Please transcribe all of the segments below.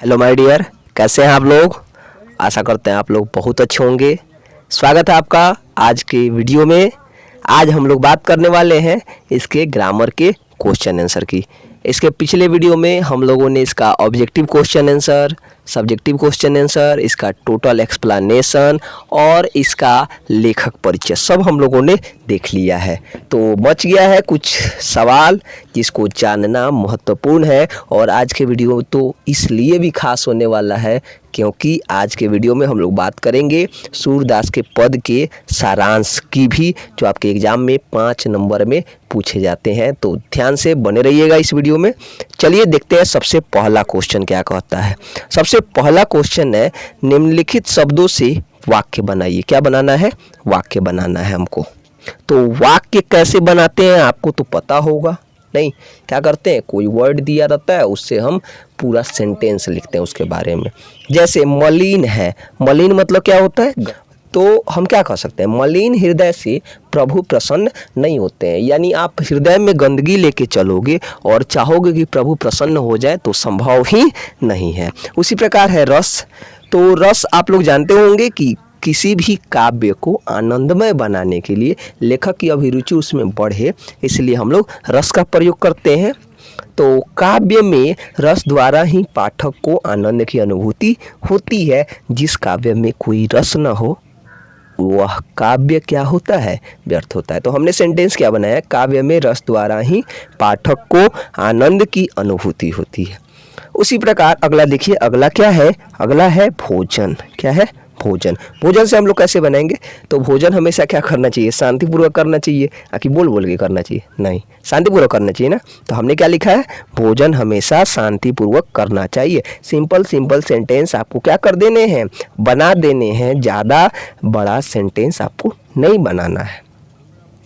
Hello my dear, कैसे हैं आप लोग। आशा करते हैं आप लोग बहुत अच्छे होंगे। स्वागत है आपका आज के वीडियो में। आज हम लोग बात करने वाले हैं इसके ग्रामर के क्वेश्चन आंसर की। इसके पिछले वीडियो में हम लोगों ने इसका objective question answer, subjective question answer, इसका टोटल एक्सप्लेनेशन और इसका लेखक परिचय सब हम लोगों ने देख लिया है। तो बच गया है कुछ सवाल जिसको जानना महत्वपूर्ण है। और आज के वीडियो तो इसलिए भी खास होने वाला है क्योंकि आज के वीडियो में हम लोग बात करेंगे सूरदास के पद के सारांश की भी, जो आपके एग्जाम में 5 नंबर में पूछे जाते हैं। तो ध्यान से बने रहिएगा इस वीडियो में। चलिए देखते हैं सबसे पहला क्वेश्चन क्या कहता है। सबसे पहला क्वेश्चन है, निम्नलिखित शब्दों से वाक्य बनाइए। क्या बनाना है? वाक्य बनाना है हमको। तो वाक्य कैसे बनाते हैं आपको तो पता होगा। नहीं, क्या करते हैं, कोई वर्ड दिया रहता है उससे हम पूरा सेंटेंस लिखते हैं उसके बारे में। जैसे मलिन है, मलिन मतलब क्या होता है, तो हम क्या कह सकते हैं, मलिन हृदय से प्रभु प्रसन्न नहीं होते हैं। यानी आप हृदय में गंदगी लेके चलोगे और चाहोगे कि प्रभु प्रसन्न हो जाए तो संभव ही नहीं है। उसी प्रकार है रस। तो रस आप लोग जानते होंगे कि किसी भी काव्य को आनंदमय बनाने के लिए लेखक की अभिरुचि उसमें बढ़े, इसलिए हम लोग रस का प्रयोग करते हैं। तो काव्य में रस द्वारा ही पाठक को आनंद की अनुभूति होती है। जिस काव्य में कोई रस न हो वह काव्य क्या होता है, व्यर्थ होता है। तो हमने सेंटेंस क्या बनाया, काव्य में रस द्वारा ही पाठक को आनंद की अनुभूति होती है। उसी प्रकार अगला देखिए, अगला क्या है, अगला है भोजन। क्या है? भोजन। भोजन से हम लोग कैसे बनाएंगे, तो भोजन हमेशा क्या करना चाहिए, शांतिपूर्वक करना चाहिए। कि बोल बोल के करना चाहिए? नहीं, शांतिपूर्वक करना चाहिए ना। तो हमने क्या लिखा है, भोजन हमेशा शांतिपूर्वक करना चाहिए। सिंपल सिंपल सेंटेंस आपको क्या कर देने हैं, बना देने हैं। ज़्यादा बड़ा सेंटेंस आपको नहीं बनाना है।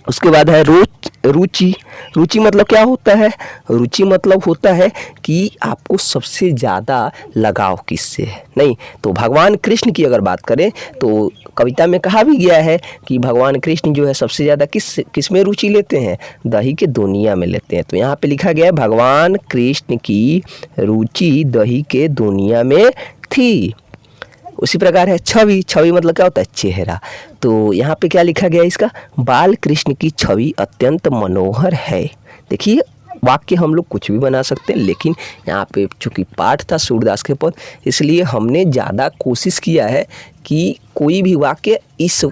उसके बाद है रुचि। रुचि मतलब क्या होता है, रुचि मतलब होता है कि आपको सबसे ज़्यादा लगाव किससे है। नहीं, तो भगवान कृष्ण की अगर बात करें तो कविता में कहा भी गया है कि भगवान कृष्ण जो है सबसे ज़्यादा किस में रुचि लेते हैं, दही के दुनिया में लेते हैं। तो यहाँ पे लिखा गया है भगवान कृष्ण की रुचि दही के दुनिया में थी। उसी प्रकार है छवि। छवि मतलब क्या होता है, चेहरा। तो यहाँ पे क्या लिखा गया है इसका, बाल कृष्ण की छवि अत्यंत मनोहर है। देखिए वाक्य हम लोग कुछ भी बना सकते हैं, लेकिन यहाँ पे चूंकि पाठ था सूरदास के पद, इसलिए हमने ज़्यादा कोशिश किया है कि कोई भी वाक्य इस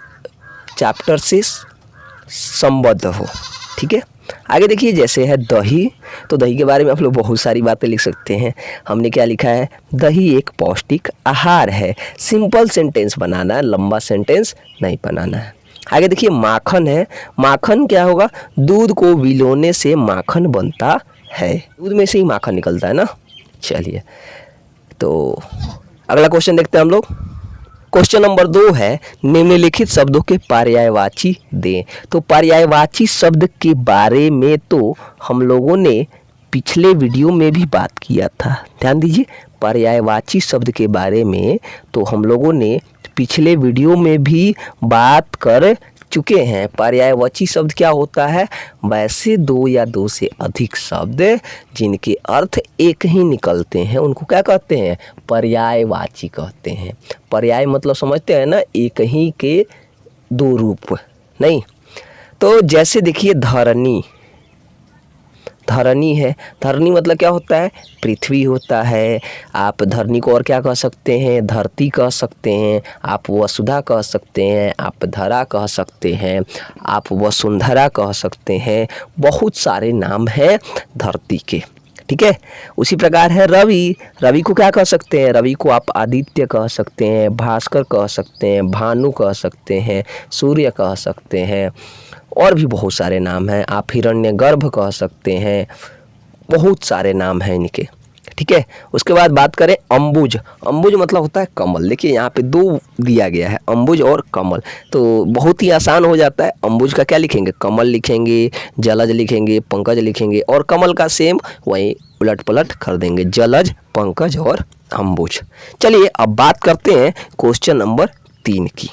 चैप्टर से संबद्ध हो। ठीक है, आगे देखिए जैसे है दही। तो दही के बारे में आप लोग बहुत सारी बातें लिख सकते हैं। हमने क्या लिखा है, दही एक पौष्टिक आहार है। सिंपल सेंटेंस बनाना है, लंबा सेंटेंस नहीं बनाना है। आगे देखिए माखन है। माखन क्या होगा, दूध को विलोने से माखन बनता है। दूध में से ही माखन निकलता है ना। चलिए तो अगला क्वेश्चन देखते हैं हम लोग। क्वेश्चन नंबर 2 है, निम्नलिखित शब्दों के पर्यायवाची दें। तो पर्यायवाची शब्द के बारे में तो हम लोगों ने पिछले वीडियो में भी बात किया था। ध्यान दीजिए, पर्यायवाची शब्द के बारे में तो हम लोगों ने पिछले वीडियो में भी बात कर चुके हैं। पर्यायवाची शब्द क्या होता है, वैसे 2 या 2 से अधिक शब्द जिनके अर्थ एक ही निकलते हैं उनको क्या कहते हैं, पर्यायवाची कहते हैं। पर्याय मतलब समझते हैं ना, एक ही के 2 रूप। नहीं, तो जैसे देखिए धरनी। धरनी है, धरनी मतलब क्या होता है, पृथ्वी होता है। आप धरनी को और क्या कह सकते हैं, धरती कह सकते हैं, आप वसुधा कह सकते हैं, आप धरा कह सकते हैं, आप वसुंधरा कह सकते हैं। बहुत सारे नाम हैं धरती के। ठीक है, उसी प्रकार है रवि। रवि को क्या कह सकते हैं, रवि को आप आदित्य कह सकते हैं, भास्कर कह सकते हैं, भानु कह सकते हैं, सूर्य कह सकते हैं, और भी बहुत सारे नाम हैं। आप हिरण्यगर्भ कह सकते हैं, बहुत सारे नाम हैं इनके। ठीक है, उसके बाद बात करें अम्बुज। अम्बुज मतलब होता है कमल। देखिए यहाँ पे 2 दिया गया है, अम्बुज और कमल। तो बहुत ही आसान हो जाता है। अम्बुज का क्या लिखेंगे, कमल लिखेंगे, जलज लिखेंगे, पंकज लिखेंगे, और कमल का सेम वहीं उलट पलट कर देंगे, जलज, पंकज और अम्बुज। चलिए अब बात करते हैं क्वेश्चन नंबर 3 की।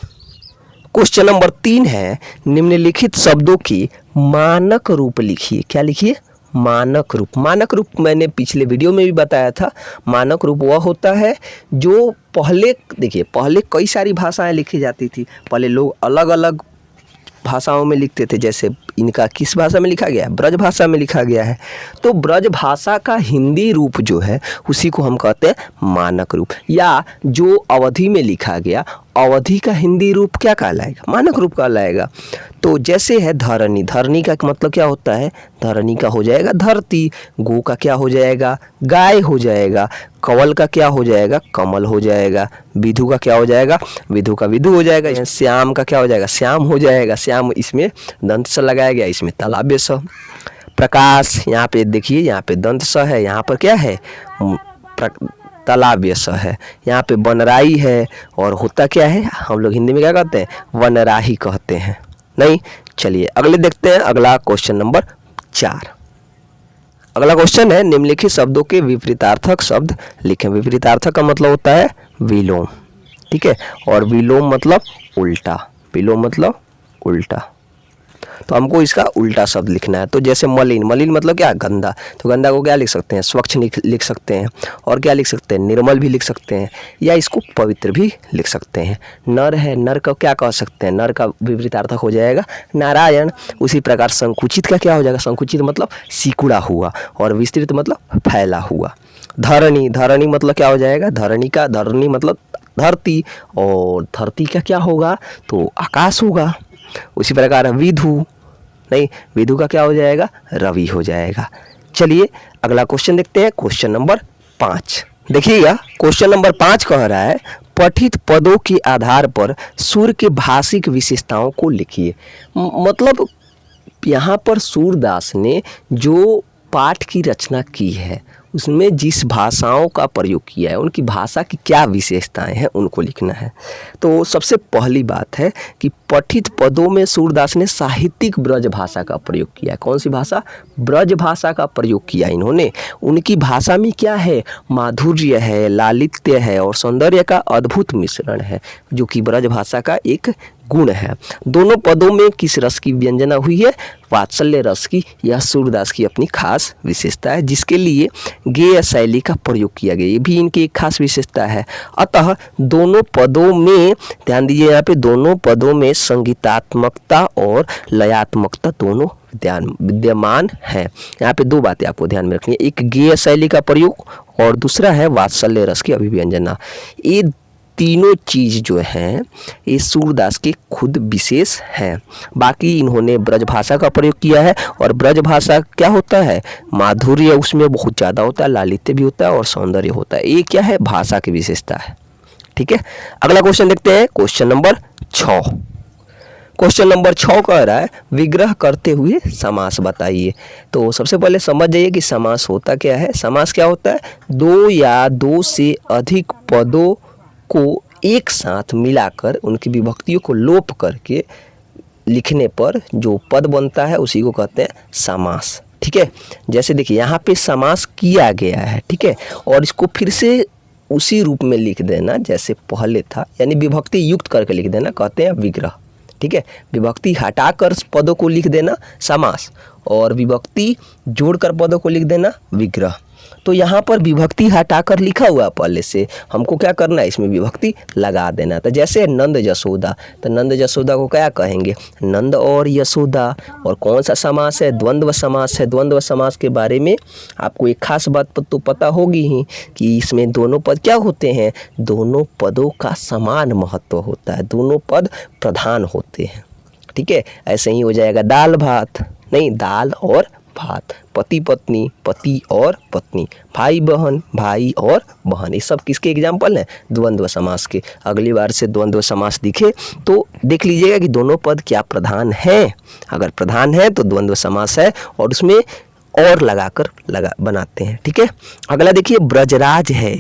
क्वेश्चन नंबर 3 है, निम्नलिखित शब्दों की मानक रूप लिखिए। क्या लिखिए, मानक रूप। मानक रूप मैंने पिछले वीडियो में भी बताया था। मानक रूप वह होता है जो पहले, देखिए पहले कई सारी भाषाएं लिखी जाती थी। पहले लोग अलग अलग भाषाओं में लिखते थे। जैसे इनका किस भाषा में लिखा गया है? ब्रज भाषा में लिखा गया है। तो ब्रज भाषा का हिंदी रूप जो है उसी को हम कहते हैं मानक रूप। या जो अवधि में लिखा गया, अवधि का हिंदी रूप क्या कहलाएगा? मानक रूप कहलाएगा। तो जैसे है धरणी। धरणी का मतलब क्या होता है? धरणी का हो जाएगा धरती। गो का क्या हो जाएगा? गाय हो जाएगा। कवल का क्या हो जाएगा? कमल हो जाएगा। विधु का क्या हो जाएगा? विधु का विधु हो जाएगा। श्याम का क्या हो जाएगा? श्याम हो जाएगा। श्याम इसमें दंत स लगाया गया, इसमें तालव्य स। प्रकाश, यहाँ पे देखिए, यहाँ पे दंत स है, यहाँ पर क्या है? तालव्य स है। यहाँ पे वनराई है। और होता क्या है? हम लोग हिंदी में क्या कहते हैं? वनराही कहते हैं। नहीं, चलिए अगले देखते हैं। अगला क्वेश्चन नंबर 4। अगला क्वेश्चन है, निम्नलिखित शब्दों के विपरीतार्थक शब्द लिखें। विपरीतार्थक का मतलब होता है विलोम, ठीक है। और विलोम मतलब उल्टा। विलोम मतलब उल्टा। तो हमको इसका उल्टा शब्द लिखना है। तो जैसे मलिन। मलिन मतलब क्या? गंदा। तो गंदा को क्या लिख सकते हैं? स्वच्छ लिख सकते हैं। और क्या लिख सकते हैं? निर्मल भी लिख सकते हैं। या इसको पवित्र भी लिख सकते हैं। नर है, नर का क्या कह सकते हैं? नर का विपरीतार्थक हो जाएगा नारायण। उसी प्रकार संकुचित का क्या हो जाएगा? संकुचित मतलब सिकुड़ा हुआ। और विस्तृत मतलब फैला हुआ। धरणी। धरणी मतलब क्या हो जाएगा? धरणी मतलब धरती। और धरती का क्या होगा? तो आकाश होगा। उसी प्रकार विधु। नहीं, विधु का क्या हो जाएगा? रवि हो जाएगा। चलिए अगला क्वेश्चन देखते हैं। क्वेश्चन नंबर 5 देखिएगा। क्वेश्चन नंबर 5 कह रहा है, पठित पदों के आधार पर सूर्य के भाषिक विशेषताओं को लिखिए। मतलब यहाँ पर सूरदास ने जो पाठ की रचना की है उसमें जिस भाषाओं का प्रयोग किया है, उनकी भाषा की क्या विशेषताएं हैं, उनको लिखना है। तो सबसे पहली बात है कि पठित पदों में सूरदास ने साहित्यिक ब्रज भाषा का प्रयोग किया है। कौन सी भाषा? ब्रज भाषा का प्रयोग किया इन्होंने। उनकी भाषा में क्या है? माधुर्य है, लालित्य है और सौंदर्य का अद्भुत मिश्रण है, जो कि ब्रज भाषा का एक गुण है। दोनों पदों में किस रस की व्यंजना हुई है? वात्सल्य रस की। यह सूरदास की अपनी खास विशेषता है, जिसके लिए गेय शैली का प्रयोग किया गया। ये भी इनकी एक खास विशेषता है। अतः दोनों पदों में, ध्यान दीजिए यहाँ पे, दोनों पदों में संगीतात्मकता और लयात्मकता दोनों विद्यमान है। यहाँ पे दो बातें आपको ध्यान में रखनी है, एक गेय शैली का प्रयोग और दूसरा है वात्सल्य रस की अभिव्यंजना। ये तीनों चीज़ जो हैं ये सूरदास के खुद विशेष हैं। बाकी इन्होंने ब्रज भाषा का प्रयोग किया है। और ब्रज भाषा क्या होता है? माधुर्य उसमें बहुत ज़्यादा होता है, लालित्य भी होता है और सौंदर्य होता है। ये क्या है? भाषा की विशेषता है, ठीक है। अगला क्वेश्चन देखते हैं। Question number 6। क्वेश्चन नंबर 6 कह रहा है, विग्रह करते हुए समास बताइए। तो सबसे पहले समझ जाइए कि समास होता क्या है। समास क्या होता है? दो या दो से अधिक पदों को एक साथ मिलाकर उनकी विभक्तियों को लोप करके लिखने पर जो पद बनता है उसी को कहते हैं समास, ठीक है। जैसे देखिए यहाँ पे समास किया गया है, ठीक है, और इसको फिर से उसी रूप में लिख देना जैसे पहले था, यानी विभक्ति युक्त करके लिख देना, कहते हैं विग्रह, ठीक है। विभक्ति हटाकर पदों को लिख देना समास, और विभक्ति जोड़कर पदों को लिख देना विग्रह। तो यहाँ पर विभक्ति हटाकर लिखा हुआ पहले से, हमको क्या करना है? इसमें विभक्ति लगा देना। तो जैसे नंद यशोदा, तो नंद यशोदा को क्या कहेंगे? नंद और यशोदा। और कौन सा समास है? द्वंद्व समास है। द्वंद्व समास के बारे में आपको एक खास बात तो पता होगी ही कि इसमें दोनों पद क्या होते हैं? दोनों पदों का समान महत्व होता है, दोनों पद प्रधान होते हैं, ठीक है। ऐसे ही हो जाएगा दाल भात, नहीं दाल और भात, पति पत्नी, पति और पत्नी, भाई बहन, भाई और बहन। ये सब किसके एग्जाम्पल हैं? द्वंद्व समास के। अगली बार से द्वंद्व समास दिखे तो देख लीजिएगा कि दोनों पद क्या प्रधान हैं। अगर प्रधान है तो द्वंद्व समास है, और उसमें और लगाकर बनाते हैं, ठीक है। अगला देखिए, ब्रजराज है।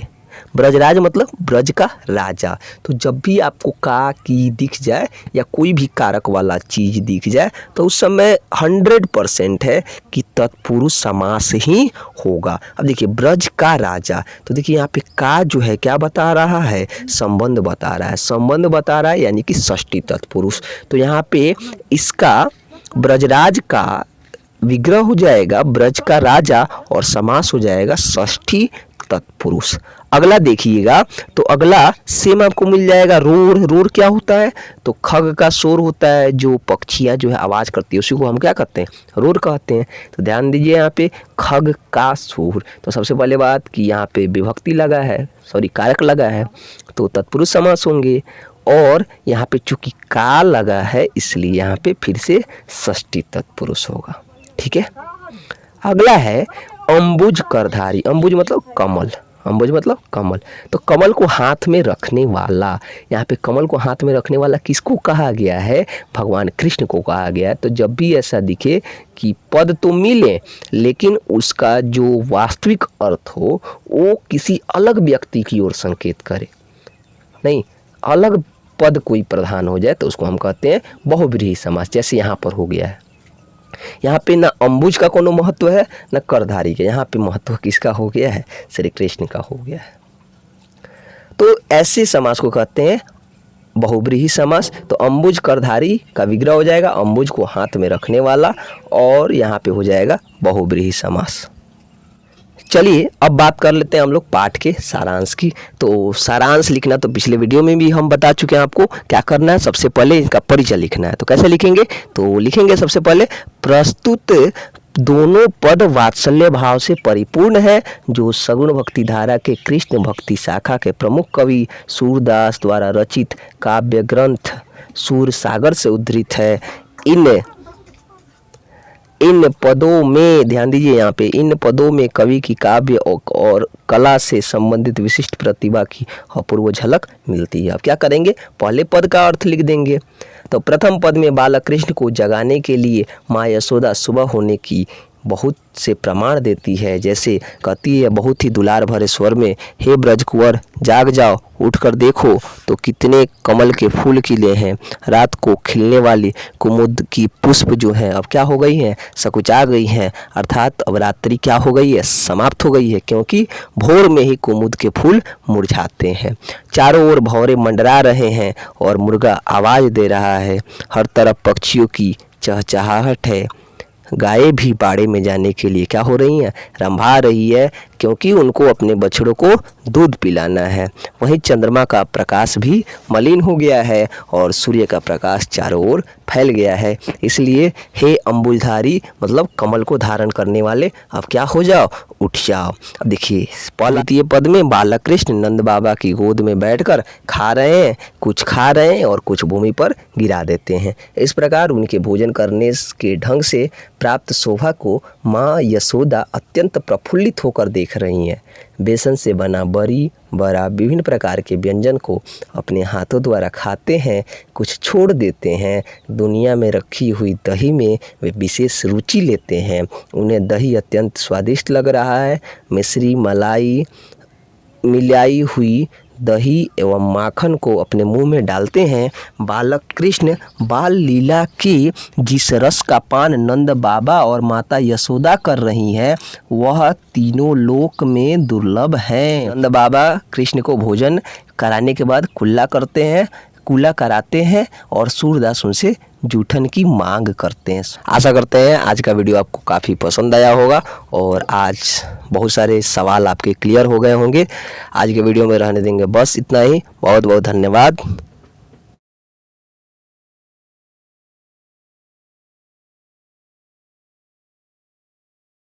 ब्रजराज मतलब ब्रज का राजा। तो जब भी आपको का की दिख जाए या कोई भी कारक वाला चीज दिख जाए तो उस समय 100% है कि तत्पुरुष समास ही होगा। अब देखिए ब्रज का राजा, तो देखिए यहाँ पे का जो है क्या बता रहा है? संबंध बता रहा है। संबंध बता रहा है यानी कि षष्ठी तत्पुरुष। तो यहाँ पे इसका ब्रजराज का विग्रह हो जाएगा ब्रज का राजा और समास हो जाएगा षष्ठी तत्पुरुष। अगला देखिएगा तो अगला सेम आपको मिल जाएगा रोर। रोर क्या होता है? तो खग का शोर होता है, जो पक्षियां जो है आवाज करती है उसी को हम क्या कहते हैं? रोर कहते हैं। तो ध्यान दीजिए यहाँ पे खग का शोर। तो सबसे पहले बात कि यहाँ पे विभक्ति लगा है, सॉरी कारक लगा है, तो तत्पुरुष समास होंगे। और यहाँ पे चूंकि का लगा है इसलिए यहाँ पे फिर से षष्ठी तत्पुरुष होगा। ठीक है। अगला है अंबुज करधारी। अंबुज मतलब कमल, अंबुज मतलब कमल। तो कमल को हाथ में रखने वाला, यहाँ पे कमल को हाथ में रखने वाला किसको कहा गया है? भगवान कृष्ण को कहा गया है। तो जब भी ऐसा दिखे कि पद तो मिले लेकिन उसका जो वास्तविक अर्थ हो वो किसी अलग व्यक्ति की ओर संकेत करे, नहीं अलग पद कोई प्रधान हो जाए तो उसको हम कहते हैं बहुव्रीहि समास, जैसे यहाँ पर हो गया है। यहाँ पे ना अंबुज का कोनो महत्व है ना करधारी का, यहाँ पे महत्व किसका हो गया है? श्री कृष्ण का हो गया है। तो ऐसे समास को कहते हैं बहुव्रीहि समास। तो अंबुज करधारी का विग्रह हो जाएगा अंबुज को हाथ में रखने वाला, और यहाँ पे हो जाएगा बहुव्रीहि समास। चलिए अब बात कर लेते हैं हम लोग पाठ के सारांश की। तो सारांश लिखना तो पिछले वीडियो में भी हम बता चुके हैं आपको क्या करना है। सबसे पहले इनका परिचय लिखना है। तो कैसे लिखेंगे? तो लिखेंगे सबसे पहले प्रस्तुत दोनों पद वात्सल्य भाव से परिपूर्ण है, जो सगुण भक्ति धारा के कृष्ण भक्ति शाखा के प्रमुख कवि सूरदास द्वारा रचित काव्य ग्रंथ सूर सागर से उद्धृत है। इन पदों में ध्यान दीजिए, यहाँ पे इन पदों में कवि की काव्य और कला से संबंधित विशिष्ट प्रतिभा की अपूर्व झलक मिलती है। अब क्या करेंगे? पहले पद का अर्थ लिख देंगे। तो प्रथम पद में बालक कृष्ण को जगाने के लिए माँ यशोदा सुबह होने की बहुत से प्रमाण देती है। जैसे कहती है बहुत ही दुलार भरे स्वर में, हे ब्रज कुंवर जाग जाओ, उठकर देखो तो कितने कमल के फूल खिले हैं। रात को खिलने वाली कुमुद की पुष्प जो है अब क्या हो गई हैं? सकुचा गई हैं। अर्थात अब रात्रि क्या हो गई है? समाप्त हो गई है, क्योंकि भोर में ही कुमुद के फूल मुरझाते हैं। चारों ओर भंवरे मंडरा रहे हैं और मुर्गा आवाज़ दे रहा है। हर तरफ पक्षियों की चहचहाहट है। गायें भी बाड़े में जाने के लिए क्या हो रही हैं? रंभा रही है, क्योंकि उनको अपने बछड़ों को दूध पिलाना है। वहीं चंद्रमा का प्रकाश भी मलिन हो गया है और सूर्य का प्रकाश चारों ओर फैल गया है। इसलिए हे अंबुजधारी मतलब कमल को धारण करने वाले, अब क्या हो जाओ? उठ जाओ। अब देखिए द्वितीय पद में बालक कृष्ण नंद बाबा की गोद में बैठकर खा रहे हैं, कुछ खा रहे हैं और कुछ भूमि पर गिरा देते हैं। इस प्रकार उनके भोजन करने के ढंग से प्राप्त शोभा को माँ यशोदा अत्यंत प्रफुल्लित होकर देख रही हैं। बेसन से बना बड़ी बड़ा विभिन्न प्रकार के व्यंजन को अपने हाथों द्वारा खाते हैं, कुछ छोड़ देते हैं। दुनिया में रखी हुई दही में वे विशेष रुचि लेते हैं। उन्हें दही अत्यंत स्वादिष्ट लग रहा है। मिश्री मलाई मिलाई हुई दही एवं माखन को अपने मुंह में डालते हैं। बालक कृष्ण बाल लीला की जिस रस का पान नंद बाबा और माता यशोदा कर रही हैं वह तीनों लोक में दुर्लभ है। नंद बाबा कृष्ण को भोजन कराने के बाद कुल्ला करते हैं, कुल्ला कराते हैं और सूरदास उनसे जूठन की मांग करते हैं। आशा करते हैं आज का वीडियो आपको काफ़ी पसंद आया होगा और आज बहुत सारे सवाल आपके क्लियर हो गए होंगे। आज के वीडियो में रहने देंगे बस इतना ही। बहुत बहुत धन्यवाद।